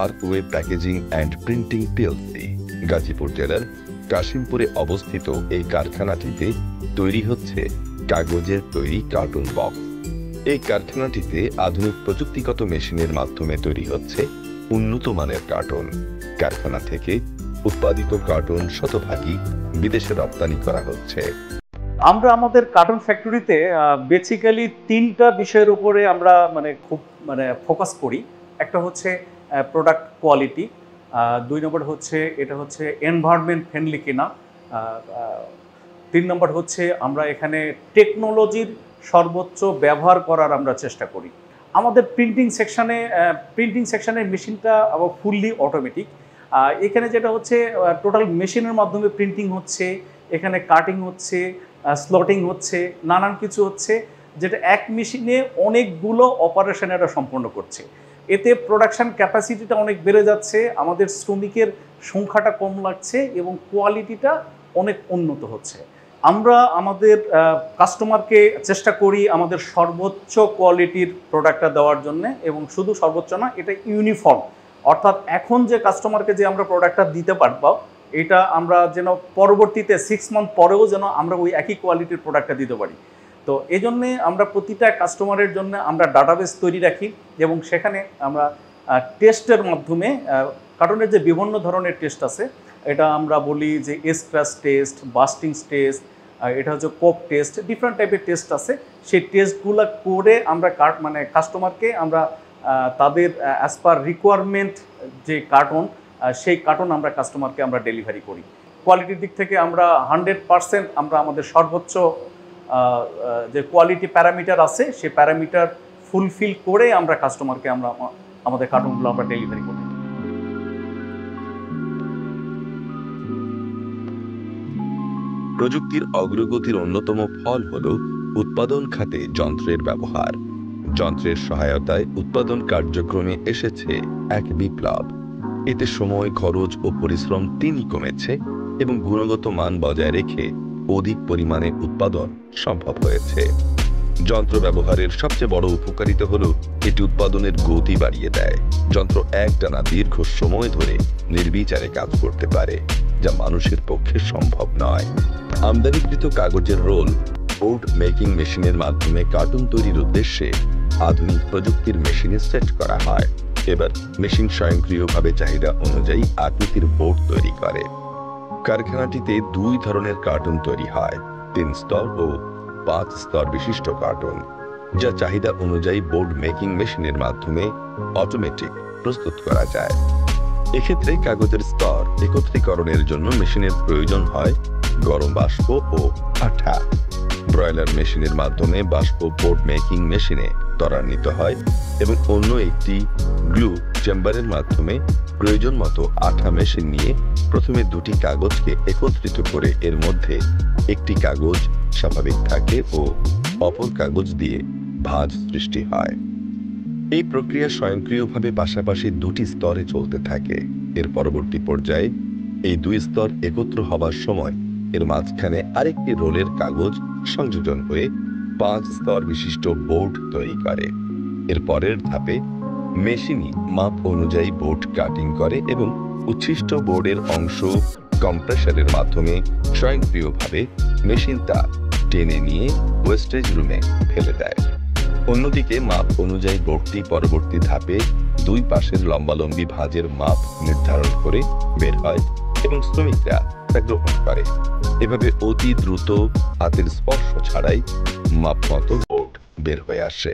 Parkway packaging and printing PLC. Gazipur জেলার কাশিমপুরে অবস্থিত এই কারখানাটিতে তৈরি হচ্ছে কাগজের তৈরি কার্টুন বক্স। এই কারখানাটিতে আধুনিক প্রযুক্তিগত মেশিনের মাধ্যমে তৈরি হচ্ছে উন্নত মানের কার্টুন। কারখানা থেকে উৎপাদিত কার্টুন শতভাগই বিদেশে রপ্তানি করা হচ্ছে। আমরা আমাদের কার্টুন ফ্যাক্টরিতে বেসিক্যালি তিনটা বিষয়ের উপরে আমরা খুব ফোকাস করি। একটা হচ্ছে প্রোডাক্ট কোয়ালিটি, 2 নম্বর হচ্ছে এটা হচ্ছে এনভায়রনমেন্ট ফ্রেন্ডলি কিনা, 3 নম্বর হচ্ছে আমরা এখানে টেকনোলজির সর্বোচ্চ ব্যবহার করার আমরা চেষ্টা করি। আমাদের প্রিন্টিং সেকশনের মেশিনটা আবার ফুললি অটোমেটিক। এখানে যেটা হচ্ছে টোটাল মেশিনের মাধ্যমে প্রিন্টিং হচ্ছে, এখানে কাটিং হচ্ছে, স্লটিং হচ্ছে, নানান কিছু হচ্ছে, যেটা এক মেশিনে অনেকগুলো অপারেশন এটা সম্পন্ন করছে। এতে প্রোডাকশন ক্যাপাসিটিটা অনেক বেড়ে যাচ্ছে, আমাদের শ্রমিকের সংখ্যাটা কম লাগছে এবং কোয়ালিটিটা অনেক উন্নত হচ্ছে। আমরা আমাদের কাস্টমারকে চেষ্টা করি আমাদের সর্বোচ্চ কোয়ালিটির প্রোডাক্টটা দেওয়ার জন্য, এবং শুধু সর্বোচ্চ না, এটা ইউনিফর্ম, অর্থাৎ এখন যে কাস্টমারকে যে আমরা প্রোডাক্টটা দিতে পারবো, এটা আমরা যেন পরবর্তীতে 6 মান্থ পরেও যেন আমরা ওই একই কোয়ালিটির প্রোডাক্টটা দিতে পারি। তো এই জন্যে আমরা প্রতিটা কাস্টমারের জন্য আমরা ডাটাবেস তৈরি রাখি, এবং সেখানে আমরা টেস্টের মাধ্যমে কার্টুনের যে বিভিন্ন ধরনের টেস্ট আছে, এটা আমরা বলি যে স্ক্র্যাচ টেস্ট, বাস্টিং টেস্ট, এটা হচ্ছে কোক টেস্ট, ডিফারেন্ট টাইপের টেস্ট আছে। সেই টেস্টগুলো করে আমরা কাস্টমারকে আমরা তাদের অ্যাজ পার রিকোয়ারমেন্ট যে কার্টুন, সেই কার্টুন আমরা কাস্টমারকে আমরা ডেলিভারি করি। কোয়ালিটির দিক থেকে আমরা 100% আমরা আমাদের সর্বোচ্চ যে কোয়ালিটি প্যারামিটার আছে সেই প্যারামিটার ফুলফিল করে আমরা কাস্টমারকে আমরা আমাদের কার্টুনগুলো আমরা ডেলিভারি করি। প্রযুক্তির অগ্রগতির অন্যতম ফল হল উৎপাদন খাতে যন্ত্রের ব্যবহার। যন্ত্রের সহায়তায় উৎপাদন কার্যক্রমে এসেছে এক বিপ্লব। এতে সময়, খরচ ও পরিশ্রম তিনই কমেছে এবং গুণগত মান বজায় রেখে অধিক পরিমাণে উৎপাদন সম্ভব হয়েছে। যন্ত্র ব্যবহারের সবচেয়ে বড় উপকারিতা হল এটি উৎপাদনের গতি বাড়িয়ে দেয়। যন্ত্র একটানা দীর্ঘ সময় ধরে নির্বিচারে কাজ করতে পারে, যা মানুষের পক্ষে সম্ভব নয়। আমদানিকৃত কাগজের রোল বোর্ড মেকিং মেশিনের মাধ্যমে কার্টুন তৈরির উদ্দেশ্যে আধুনিক প্রযুক্তির মেশিনে সেট করা হয়। এবার মেশিন স্বয়ংক্রিয়ভাবে চাহিদা অনুযায়ী আকৃতির বোর্ড তৈরি করে। কারখানাটিতে 2 ধরনের কার্টুন তৈরি হয়, 3 স্তর ও 5 স্তর বিশিষ্ট কার্টুন, যা চাহিদা অনুযায়ী বোর্ড মেকিং মেশিনের মাধ্যমে অটোমেটিক প্রস্তুত করা যায়। এক্ষেত্রে কাগজের স্তর একত্রীকরণের জন্য মেশিনের প্রয়োজন হয় গরম বাষ্প ও আঠা। ব্রয়লার মেশিনের মাধ্যমে বাষ্প বোর্ড মেকিং মেশিনে ত্বরান্বিত হয় এবং অন্য একটি গ্লু চেম্বারের মাধ্যমে প্রয়োজন মতো আঠা মেশিন নিয়ে প্রথমে 2টি কাগজকে একত্রিত করে এর মধ্যে একটি কাগজ স্বাভাবিক থাকে ও অপর কাগজ দিয়ে ভাঁজ সৃষ্টি হয়। এই প্রক্রিয়া স্বয়ংক্রিয়ভাবে পাশাপাশি 2টি স্তরে চলতে থাকে। এর পরবর্তী পর্যায়ে এই 2 স্তর একত্র হবার সময় এর মাঝখানে আরেকটি রোলের কাগজ সংযোজন হয়ে 5 স্তর বিশিষ্ট বোর্ড তৈরি করে। এর পরের ধাপে মেশিনই মাপ অনুযায়ী বোর্ড কাটিং করে এবং উচ্ছিষ্ট বোর্ডের অংশ কম্প্রেসারের মাধ্যমে স্বয়ংক্রিয়ভাবে মেশিন তা টেনে নিয়ে ওয়েস্টেজ রুমে ফেলে দেয়। অন্যদিকে মাপ অনুযায়ী বোর্ডটি পরবর্তী ধাপে 2 পাশের লম্বালম্বি ভাঁজের মাপ নির্ধারণ করে বের হয় এবং শ্রমিকরা তা গ্রহণ করে। এভাবে অতি দ্রুত হাতের স্পর্শ ছাড়াই মাপমতো বোর্ড বের হয়ে আসে।